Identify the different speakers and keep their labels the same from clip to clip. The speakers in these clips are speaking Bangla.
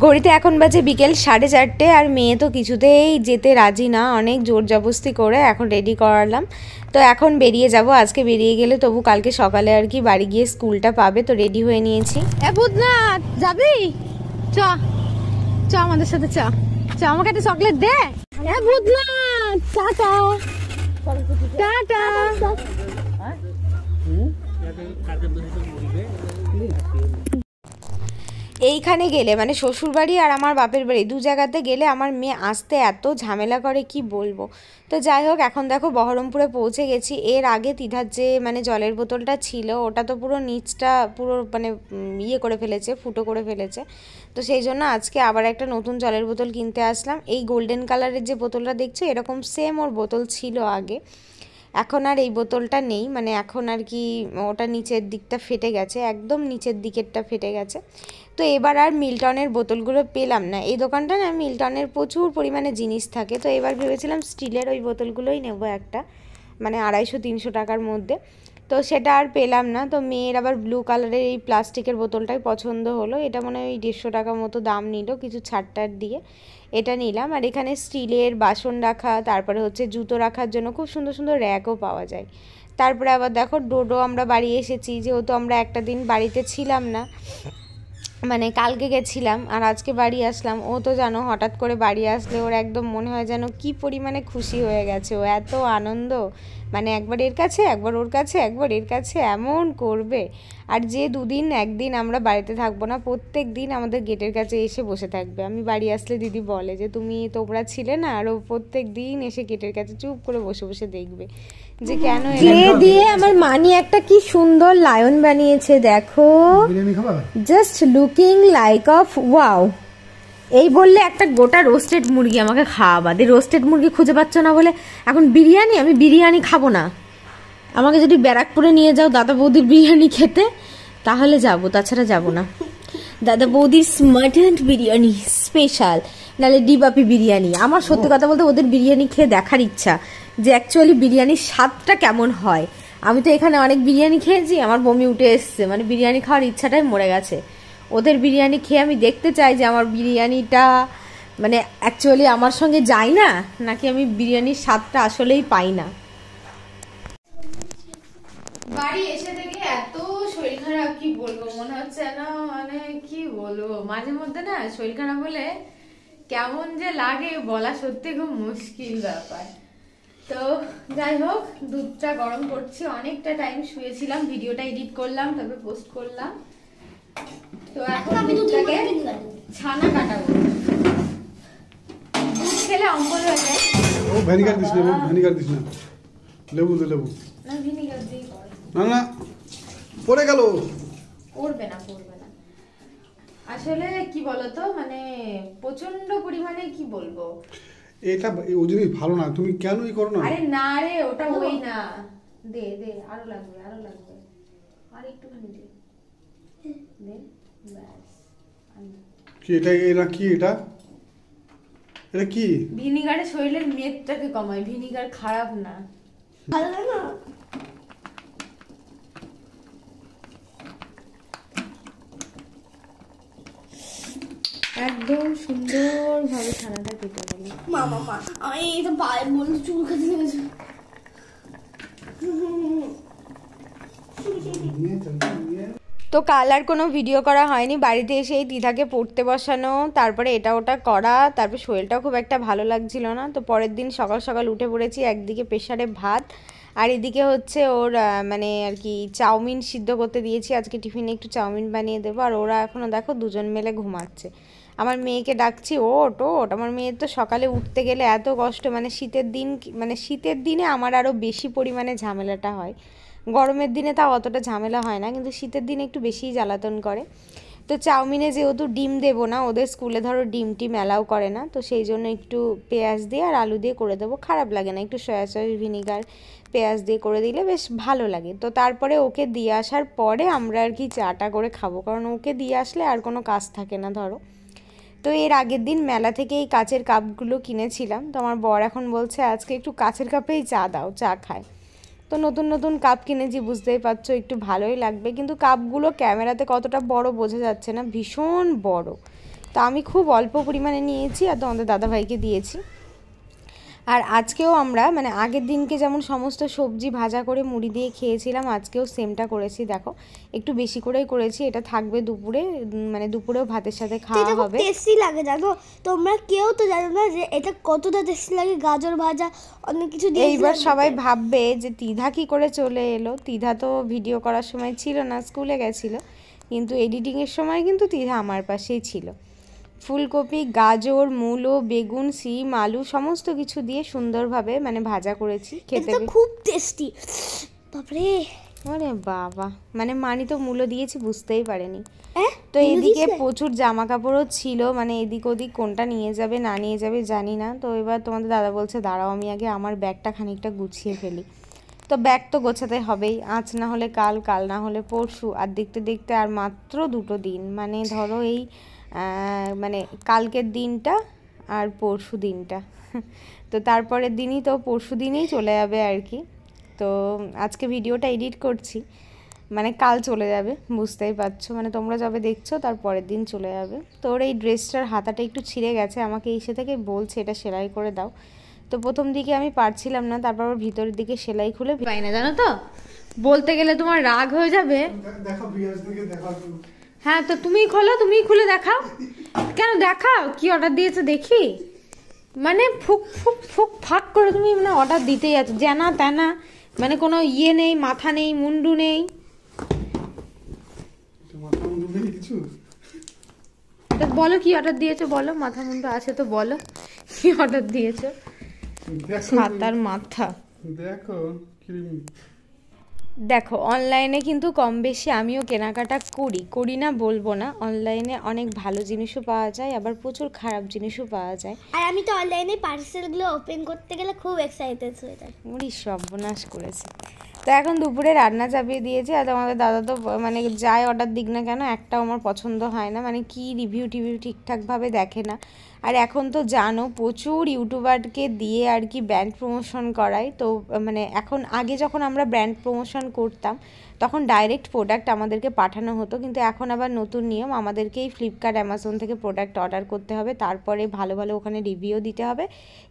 Speaker 1: ঘড়িতে এখন বাজে বিকেল 4:30 আর মেয়ে তো কিছুতেই যেতে রাজি না, অনেক জোর জবরদস্তি করে এখন রেডি করালাম। তো এখন বেরিয়ে যাব, আজকে বেরিয়ে গেলে তবু কালকে সকালে আর কি বাড়ি গিয়ে স্কুলটা পাবে, তো রেডি হয়ে নিয়েছি।
Speaker 2: ভূতনাথ যাবি? চ চ আমাদের সাথে, চ চ, আমাকে একটা চকলেট দে। Bhootnath tata tata.
Speaker 1: এইখানে গেলে মানে শ্বশুরবাড়ি আর আমার বাপের বাড়ি দু জায়গাতে গেলে আমার মেয়ে আসতে এত ঝামেলা করে কি বলবো। তো যাই হোক, এখন দেখো বহরমপুরে পৌঁছে গেছি। এর আগে তিধার যে মানে জলের বোতলটা ছিল ওটা তো পুরো নিচটা পুরো মানে ইয়ে করে ফেলেছে, ফুটো করে ফেলেছে। তো সেই জন্য আজকে আবার একটা নতুন জলের বোতল কিনতে আসলাম। এই গোল্ডেন কালারের যে বোতলটা দেখছো এরকম সেম ওর বোতল ছিল আগে, এখন আর এই বোতলটা নেই, মানে এখন আর কি ওটা নিচের দিকটা ফেটে গেছে, একদম নিচের দিকেরটা ফেটে গেছে। তো এবার আর মিল্টনের বোতলগুলো পেলাম না, এই দোকানটা না মিল্টনের প্রচুর পরিমাণে জিনিস থাকে। তো এবার ভেবেছিলাম স্টিলের ওই বোতলগুলোই নেবো একটা, মানে 250-300 টাকার মধ্যে। তো সেটা আর পেলাম না। তো মেয়ের আবার ব্লু কালারের এই প্লাস্টিকের বোতলটাই পছন্দ হলো, এটা মনে হয় ওই 150 টাকা মতো দাম নিল কিছু ছাড় দিয়ে, এটা নিলাম। আর এখানে স্টিলের বাসন রাখা, তারপরে হচ্ছে জুতো রাখার জন্য খুব সুন্দর সুন্দর র্যাকও পাওয়া যায়। তারপরে আবার দেখো ডোডো আমরা বাড়ি এসেছি, যেহেতু আমরা একটা দিন বাড়িতে ছিলাম না, মানে কালকে গেছিলাম আর আজকে বাড়ি আসলাম। ও তো জানো হঠাৎ করে বাড়ি আসলে ওর একদম মনে হয় যেন কি পরিমাণে খুশি হয়ে গেছে, ও এত আনন্দ, মানে একবার এর কাছে একবার ওর কাছে একবার এর কাছে এমন করবে। আর যে দুদিন একদিন আমরা বাড়িতে থাকবো না, প্রত্যেক দিন আমাদের গেটের কাছে এসে বসে থাকবে। আমি বাড়ি আসলে দিদি বলে যে তোমরা ছিলে না, আর ও প্রত্যেক দিন এসে গেটের কাছে চুপ করে বসে বসে দেখবে যে কেন দিয়ে আমার মানি একটা কি সুন্দর লায়ন বানিয়েছে দেখো, just looking like of wow. এই বললে একটা গোটা রোস্টেড মুরগি আমাকে খাওয়াবা, দিয়ে রোস্টেড মুরগি খুঁজে পাচ্ছ না বলে এখন বিরিয়ানি, আমি বিরিয়ানি খাবো না। আমাকে যদি ব্যারাকপুরে নিয়ে যাও দাদা বৌদির বিরিয়ানি খেতে তাহলে যাবো, তাছাড়া যাবো না। দাদা বৌদির মাটন বিরিয়ানি স্পেশাল, নাহলে ডিবাপি বিরিয়ানি। আমার সত্যি কথা বলতে ওদের বিরিয়ানি খেয়ে দেখার ইচ্ছা যে অ্যাকচুয়ালি বিরিয়ানির স্বাদটা কেমন হয়। আমি তো এখানে অনেক বিরিয়ানি খেয়েছি, আমার বমি উঠে এসছে, মানে বিরিয়ানি খাওয়ার ইচ্ছাটাই মরে গেছে। ওদের বিরিয়ানি খেয়ে আমি দেখতে চাই যে আমার বিরিয়ানিটা মানে অ্যাকচুয়ালি আমার সঙ্গে যায় না, নাকি আমি বিরিয়ানির স্বাদটা আসলেই পাই না। বাড়ি এসে দেখে এত শরীর খারাপ কি বলবো, মনে হচ্ছে না, মানে কি বলবো, মাঝে মধ্যে না শরীর খারাপ হলে কেমন যে লাগে বলা সত্যি খুব মুশকিল ব্যাপার। তো যাই হোক, দুধটা গরম করছি, অনেকটা টাইম শুয়েছিলাম, ভিডিওটা এডিট করলাম তারপর পোস্ট করলাম। তো এখন দুধটাকে ছানা কাটাবো, দুধ খেলে অম্বল হয়ে যায়।
Speaker 3: ও ভিনিগার দিস না, ভিনিগার দিস না, লেবু দে, লেবু
Speaker 1: না ভিনিগার দিয়ে করে
Speaker 3: না, না পড়ে গেল,
Speaker 1: পড়বে না পড়বে না। আসলে কি বলতো, মানে প্রচন্ড পরিমাণে কি বলবো,
Speaker 3: এটা ও জিনিস ভালো না, তুমি কেনই করো না।
Speaker 1: আরে না রে, ওটা ওই না, দে দে, আরো লাগবে আরো লাগবে, আর একটুখানি দে দে, ব্যাস।
Speaker 3: কি এটা, এটা কি, এটা এটা কি?
Speaker 1: ভিনিগারে শরীরের মেদটাকে কমায়, ভিনিগার খারাপ না, ভালো না। একদম সুন্দর ভাবে ছানাটা কেটে গেল।
Speaker 2: মা আমি এই তো পায়ে বলতে চুল খেতে লেগেছে।
Speaker 1: তো কাল আর কোনো ভিডিও করা হয়নি, বাড়িতে এসে এই দিদাকে পড়তে বসানো, তারপরে এটা ওটা করা, তারপর শরীরটাও খুব একটা ভালো লাগছিল না। তো পরের দিন সকাল সকাল উঠে পড়েছি, একদিকে প্রেসারে ভাত আর এদিকে হচ্ছে ওর মানে আর কি চাউমিন সিদ্ধ করতে দিয়েছি, আজকে টিফিনে একটু চাউমিন বানিয়ে দেবো। আর ওরা এখনও দেখো দুজন মিলে ঘুমাচ্ছে। আমার মেয়েকে ডাকছি ওট ওট, আমার মেয়ের তো সকালে উঠতে গেলে এত কষ্ট, মানে শীতের দিনে আমার আরও বেশি পরিমাণে ঝামেলাটা হয়, গরমের দিনে তাও অতটা ঝামেলা হয় না, কিন্তু শীতের দিনে একটু বেশিই জ্বালাতন করে। তো চাউমিনে যেহেতু ডিম দেবো না, ওদের স্কুলে ধরো ডিম অ্যালাউ করে না, তো সেই জন্য একটু পেঁয়াজ দিয়ে আর আলু দিয়ে করে দেবো, খারাপ লাগে না, একটু সয়া সস ভিনিগার পেঁয়াজ দিয়ে করে দিলে বেশ ভালো লাগে। তো তারপরে ওকে দিয়ে আসার পরে আমরা আর কি চাটা করে খাবো, কারণ ওকে দিয়ে আসলে আর কোনো কাজ থাকে না ধরো। তো এর আগের দিন মেলা থেকে এই কাচের কাপগুলো কিনেছিলাম, তো আমার বর এখন বলছে আজকে একটু কাচের কাপেই চা দাও, চা খায়। তো নতুন নতুন কাপ কিনেছি, বুঝতেই পারছো একটু ভালোই লাগবে, কিন্তু কাপগুলো ক্যামেরাতে কতটা বড় বোঝা যাচ্ছে না, ভীষণ বড়, তো আমি খুব অল্প পরিমাণে নিয়েছি আর তোমাদের দাদাভাইকে দিয়েছি। আর আজকেও আমরা মানে আগের দিনকে যেমন সমস্ত সবজি ভাজা করে মুড়ি দিয়ে খেয়েছিলাম, আজকেও সেমটা করেছি। দেখো একটু বেশি করেই করেছি, এটা থাকবে দুপুরে, মানে দুপুরেও ভাতের সাথে খাওয়া হবে।
Speaker 4: টেস্টি লাগে জানো, তোমরা কেউ তো জানো না যে এটা কতটা টেস্টি লাগে, গাজর ভাজা অনেক কিছু দিয়ে।
Speaker 1: এইবার সবাই ভাববে যে তিধা কি করে চলে এলো, তিধা তো ভিডিও করার সময় ছিল না, স্কুলে গেছিলো, কিন্তু এডিটিংয়ের সময় কিন্তু তিধা আমার পাশেই ছিল। ফুলকপি, গাজর, মূলো, বেগুন, শিম, আলু সমস্ত কিছু দিয়ে সুন্দরভাবে মানে ভাজা করেছি, খেতে
Speaker 4: খুব টেস্টি। বাপরে,
Speaker 1: ওরে বাবা, মানে মানি তো মূলো দিয়েছি বুঝতেই পারেনি। তো এদিকে প্রচুর জামা কাপড়ও ছিল, মানে এদিক ওদিক কোনটা নিয়ে যাবে না নিয়ে যাবে জানি না। তো এবার তোমাদের দাদা বলছে দাঁড়াও আমি আগে আমার ব্যাগটা খানিকটা গুছিয়ে ফেলি। তো ব্যাগ তো গোছাতে হবেই, আজ না হলে কাল, কাল না হলে পরশু, আর দেখতে দেখতে আর মাত্র 2 দিন, মানে ধরো এই মানে কালকের দিনটা আর পরশু দিনটা, তো তারপরের দিনই তো পরশু দিনেই চলে যাবে আর কি। তো আজকে ভিডিওটা এডিট করছি, মানে কাল চলে যাবে, বুঝতেই পারছো, মানে তোমরা যবে দেখছো তার পরের দিন চলে যাবে। তো ওর এই ড্রেসটার হাতাটা একটু ছিঁড়ে গেছে, আমাকে এসে থেকে বলছে এটা সেলাই করে দাও। তো প্রথম দিকে আমি পারছিলাম না, তারপর ওর ভিতরের দিকে সেলাই খুলে
Speaker 2: পাই না জানো তো, বলতে গেলে তোমার রাগ হয়ে যাবে।
Speaker 3: দেখো বিয়াস দিকে দেখো।
Speaker 2: হ্যাঁ তো তুমিই খোলো, তুমিই খুলে দেখাও। কেন দেখাও কি অর্ডার দিয়েছে দেখি। মানে ফুক ফুক ফুক ফাক করে তুমি মানে অর্ডার দিতেই আছো, জানা তেনা, মানে কোনো ইয়ে নেই, মাথা নেই, মুন্ডু নেই।
Speaker 3: মাথা মুন্ডু নেই কিছু।
Speaker 2: তো বলো কি অর্ডার দিয়েছো, বলো, মাথা মুন্ডু আছে তো বলো কি অর্ডার দিয়েছো। ছাতার মাথা
Speaker 3: দেখো ক্রিম।
Speaker 1: দেখো অনলাইনে কিন্তু কম বেশি আমিও কেনাকাটা করি না বলবো না, অনলাইনে অনেক ভালো জিনিসও পাওয়া যায়, আবার প্রচুর খারাপ জিনিসও পাওয়া যায়।
Speaker 4: আর আমি তো অনলাইনে পার্সেলগুলো ওপেন করতে গেলে খুব এক্সাইটেড হয়ে যাই।
Speaker 1: মুড়ি সর্বনাশ করেছে। তো এখন দুপুরে রান্না চাপিয়ে দিয়েছে, আর আমাদের দাদা তো মানে যাই অর্ডার দিক না কেন একটাও আমার পছন্দ হয় না, মানে কি রিভিউ টিভিউ ঠিকঠাকভাবে দেখে না। আর এখন তো জানো প্রচুর ইউটিউবারকে দিয়ে আর কি ব্র্যান্ড প্রমোশন করায়। তো মানে এখন আগে যখন আমরা ব্র্যান্ড প্রমোশন করতাম তখন ডাইরেক্ট প্রোডাক্ট আমাদেরকে পাঠানো হতো, কিন্তু এখন আবার নতুন নিয়ম, আমাদেরকেই ফ্লিপকার্ট, অ্যামাজন থেকে প্রোডাক্ট অর্ডার করতে হবে, তারপরে ভালো ভালো ওখানে রিভিউ দিতে হবে,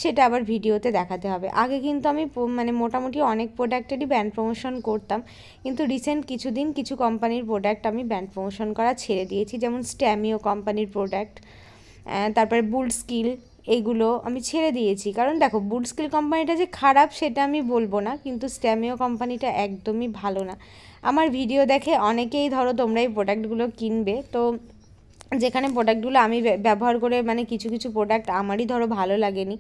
Speaker 1: সেটা আবার ভিডিওতে দেখাতে হবে। আগে কিন্তু আমি মানে মোটামুটি অনেক প্রোডাক্টেরই ব্র্যান্ড প্রমোশন করতাম, কিন্তু রিসেন্ট কিছুদিন কিছু কোম্পানির প্রোডাক্ট আমি ব্র্যান্ড প্রমোশন করা ছেড়ে দিয়েছি, যেমন স্ট্যামিও কোম্পানির প্রোডাক্ট, তারপরে বুট স্কিল, এইগুলো আমি ছেড়ে দিয়েছি। কারণ দেখো বুট স্কিল কোম্পানিটা যে খারাপ সেটা আমি বলবো না, কিন্তু স্ট্যামিও কোম্পানিটা একদমই ভালো না। আমার ভিডিও দেখে অনেকেই ধরো তোমরা এই প্রোডাক্টগুলো কিনবে, তো যেখানে প্রোডাক্টগুলো আমি ব্যবহার করে মানে কিছু কিছু প্রোডাক্ট আমারই ধরো ভালো লাগেনি,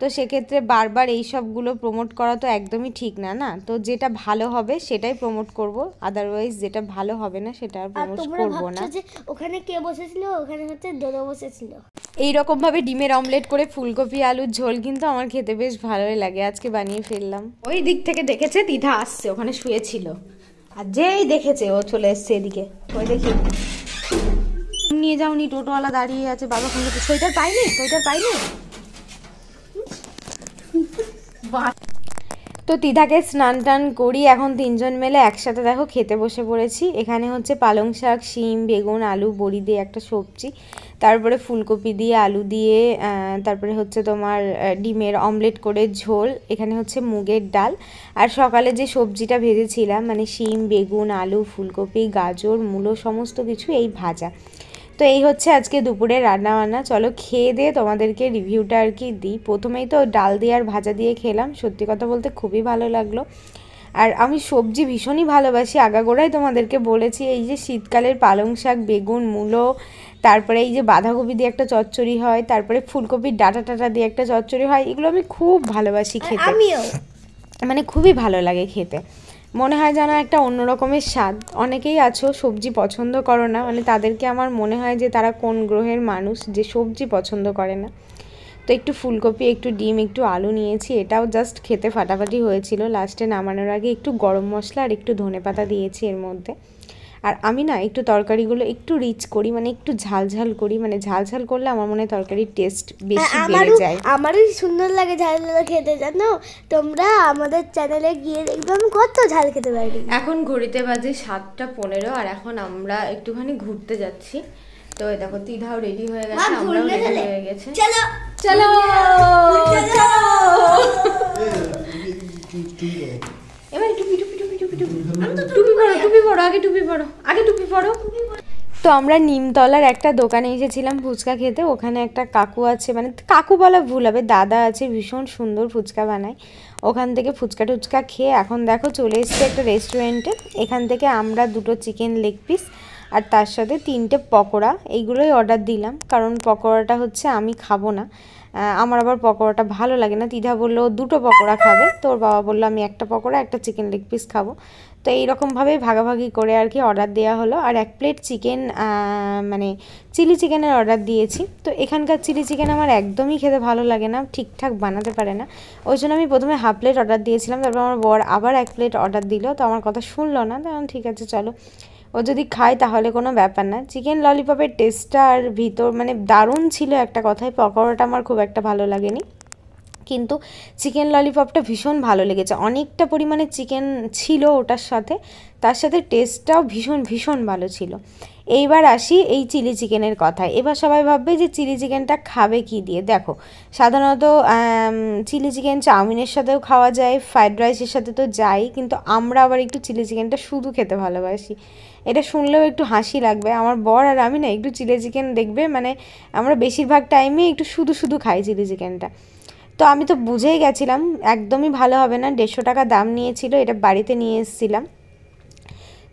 Speaker 1: তো সেক্ষেত্রে বারবার এই সবগুলো প্রমোট করা তো একদমই ঠিক না, না? তো যেটা ভালো হবে সেটাই প্রমোট করব, আদারওয়াইজ যেটা ভালো হবে না সেটা আর প্রমোট করব না।
Speaker 4: যে ওখানে কে বসেছিল, ওখানে হচ্ছে দোদো বসেছিল।
Speaker 1: এইরকমভাবে ডিমের অমলেট করে ফুলকপি আলুর ঝোল কিন্তু আমার খেতে বেশ ভালোই লাগে, আজকে বানিয়ে ফেললাম।
Speaker 2: ওই দিক থেকে দেখেছে দিদা আসছে, ওখানে শুয়েছিল, আর যেই দেখেছে ও চলে এসছে এদিকে। ওই দেখি
Speaker 1: নিয়ে যাওনি, টোটোওয়ালা দাঁড়িয়ে আছে, বাবা ফোন করতে, সোয়েটার পাইনি, সোয়েটার পাইনি। তো তিধাকে স্নান টান করি, এখন 3জন মিলে একসাথে দেখো খেতে বসে পড়েছি। এখানে হচ্ছে পালং শাক, শিম, বেগুন, আলু, বড়ি দিয়ে একটা সবজি, তারপরে ফুলকপি দিয়ে আলু দিয়ে, তারপরে হচ্ছে তোমার ডিমের অমলেট করে ঝোল, এখানে হচ্ছে মুগের ডাল, আর সকালে যে সবজিটা ভেজেছিলাম মানে শিম, বেগুন, আলু, ফুলকপি, গাজর, মূলো সমস্ত কিছু এই ভাজা। তো এই হচ্ছে আজকে দুপুরে রান্নাবান্না। চলো খেয়ে দিয়ে তোমাদেরকে রিভিউটা আর কি দিই। প্রথমেই তো ডাল দিয়ে আর ভাজা দিয়ে খেলাম, সত্যি কথা বলতে খুবই ভালো লাগলো। আর আমি সবজি ভীষণই ভালোবাসি, আগাগোড়াই তোমাদেরকে বলেছি, এই যে শীতকালের পালং শাক, বেগুন, মূলো, তারপরে এই যে বাঁধাকপি দিয়ে একটা চচ্চড়ি হয়, তারপরে ফুলকপির ডাঁটা টাটা দিয়ে একটা চচ্চড়ি হয়, এগুলো আমি খুব ভালোবাসি খেতে,
Speaker 4: আমিও,
Speaker 1: মানে খুবই ভালো লাগে খেতে, মনে হয় যেন একটা অন্য রকমের স্বাদ। অনেকেই আছো সবজি পছন্দ করো না, মানে তাদেরকে আমার মনে হয় যে তারা কোন গ্রহের মানুষ যে সবজি পছন্দ করে না। তো একটু ফুলকপি, একটু ডিম, একটু আলু নিয়েছি, এটাও জাস্ট খেতে ফাটাফাটি হয়েছিল। লাস্টে নামানোর আগে একটু গরম মশলা আর একটু ধনেপাতা দিয়েছি এর মধ্যে। আর আমি না একটু তরকারিগুলো একটু রিচ করি, মানে একটু ঝাল ঝাল করি, মানে ঝাল ঝাল করলে আমার মনে হয় তরকারির টেস্ট বেশি বেড়ে যায়।
Speaker 4: আমারও সুন্দর লাগে ঝাল ঝাল খেতে, জানো তোমরা আমাদের চ্যানেলে গিয়ে দেখবে আমি কত ঝাল খেতে পারি।
Speaker 1: এখন ঘড়িতে বাজে 7টা 15, আর এখন আমরা একটুখানি ঘুরতে যাচ্ছি। তো এই দেখো তিধাও রেডি হয়ে গেছে, আমরাও রেডি হয়ে গেছে।
Speaker 4: চলো
Speaker 1: চলো চলো এবার টুপি টুপি টুপি টুপি টুপি টুপি পরো, আগে টুপি পরো, আগে টুপি পরো। তো আমরা নিমতলার একটা দোকানে এসেছিলাম ফুচকা খেতে। ওখানে একটা কাকু আছে, মানে কাকু বলা ভুল হবে, দাদা আছে, ভীষণ সুন্দর ফুচকা বানায়। ওখান থেকে ফুচকা টুচকা খেয়ে এখন দেখো চলে এসেছে একটা রেস্টুরেন্টে। এখান থেকে আমরা 2টো চিকেন লেগ পিস আর তার সাথে 3টে পকোড়া এইগুলোই অর্ডার দিলাম, কারণ পকোড়াটা হচ্ছে আমি খাবো না, আমার আবার পকোড়াটা ভালো লাগে না। তিধা বললো 2টো পকোড়া খাবে, তোর বাবা বললো আমি একটা পকোড়া একটা চিকেন লেগ পিস খাবো। তো এইরকমভাবেই ভাগাভাগি করে আর কি অর্ডার দেওয়া হলো। আর 1 প্লেট চিকেন মানে চিলি চিকেনের অর্ডার দিয়েছি। তো এখানকার চিলি চিকেন আমার একদমই খেতে ভালো লাগে না, ঠিকঠাক বানাতে পারে না, ওই জন্য আমি প্রথমে হাফ প্লেট অর্ডার দিয়েছিলাম। তারপর আমার বর আবার 1 প্লেট অর্ডার দিল, তো আমার কথা শুনলো না। তখন ঠিক আছে চলো, ও যদি খায় তাহলে কোনো ব্যাপার না। চিকেন ললিপপের টেস্টটা আর ভিতর মানে দারুণ ছিল একটা কথায়। পকোড়াটা আমার খুব একটা ভালো লাগেনি, কিন্তু চিকেন ললিপপটা ভীষণ ভালো লেগেছে। অনেকটা পরিমাণে চিকেন ছিল ওটার সাথে, তার সাথে টেস্টটাও ভীষণ ভীষণ ভালো ছিল। এইবার আসি এই চিলি চিকেনের কথায়। এবার সবাই ভাববে যে চিলি চিকেনটা খাবে কি দিয়ে। দেখো সাধারণত চিলি চিকেন চাউমিনের সাথেও খাওয়া যায়, ফ্রাইড রাইসের সাথে তো যাই, কিন্তু আমরা আবার একটু চিলি চিকেনটা শুধু খেতে ভালোবাসি। এটা শুনলেও একটু হাসি লাগবে, আমার বর আর আমি না একটু চিলি চিকেন দেখবে মানে আমরা বেশিরভাগ টাইমে একটু শুধু শুধু খাই চিলি চিকেনটা। তো আমি তো বুঝেই গেছিলাম একদমই ভালো হবে না, 150 টাকা দাম নিয়েছিল, এটা বাড়িতে নিয়ে এসেছিলাম।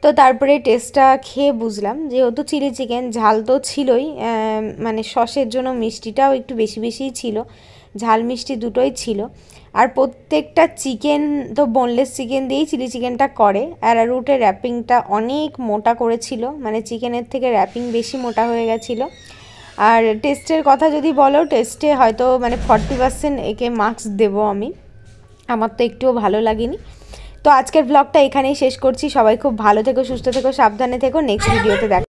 Speaker 1: তো তারপরে টেস্টটা খেয়ে বুঝলাম যেহেতু চিলি চিকেন ঝাল তো ছিলই, মানে সসের জন্য মিষ্টিটাও একটু বেশি বেশিই ছিল, ঝাল মিষ্টি দুটোই ছিল। আর প্রত্যেকটা চিকেন তো বোনলেস চিকেন দিয়েই চিলি চিকেনটা করে। অ্যারারুটের র্যাপিংটা অনেক মোটা করেছিল, মানে চিকেনের থেকে র্যাপিং বেশি মোটা হয়ে গেছিলো। আর টেস্টের কথা যদি বলো, টেস্টে হয়তো মানে 40% একে মার্কস দেবো আমি, আমার তো একটুও ভালো লাগেনি। তো আজকের ব্লগটা এখানেই শেষ করছি। সবাই খুব ভালো থেকো, সুস্থ থেকো, সাবধানে থেকো। নেক্সট ভিডিওতে দেখা